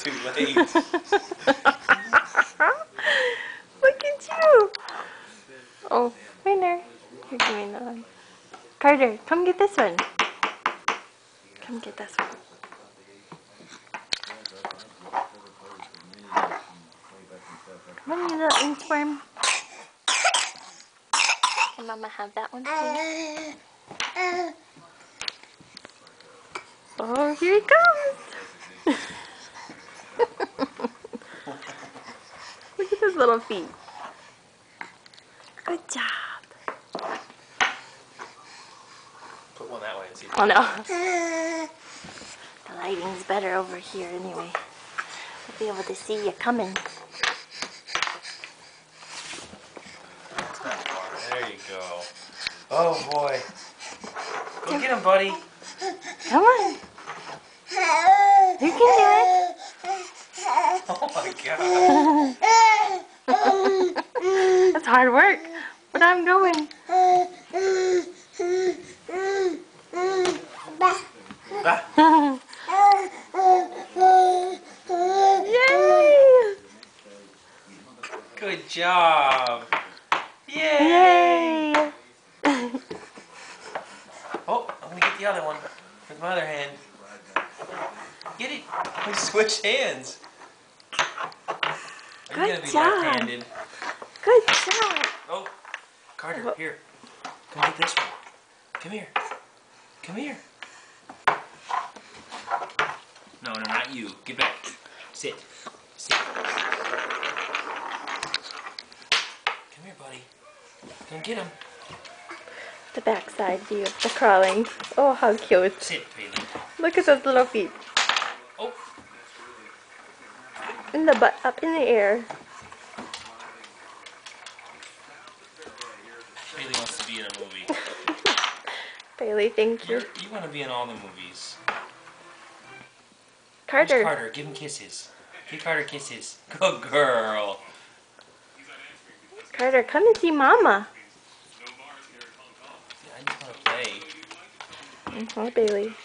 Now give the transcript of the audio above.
Too late. Look at you. Oh, winner. You're doing that one. Carter, come get this one. Come get this one. Come on, you little inchworm. Can Mama have that one, please? Oh, here he comes. Look at his little feet. Good job. Put one that way and see. Oh no. The lighting's better over here anyway. I'll be able to see you coming. There you go. Oh boy. Go get him, buddy. Come on. You can do it. Oh my god. That's hard work, but I'm going. Yay! Good job. Yay! Yay! Oh, I'm gonna get the other one with my other hand. Get it. We switch hands. Are you gonna be left-handed? Good job. Oh, Carter, here. Come get this one. Come here. Come here. No, not you. Get back. Sit. Sit. Come here, buddy. Come get him. The backside view of the crawling. Oh, how cute. Sit, baby. Look at those little feet. Oh. In the butt, up in the air. Bailey wants to be in a movie. Bailey, thank you. You want to be in all the movies. Carter. Where's Carter, give him kisses. Give Carter kisses. Good girl. Carter, come and see Mama. I just want to play. Oh, Bailey.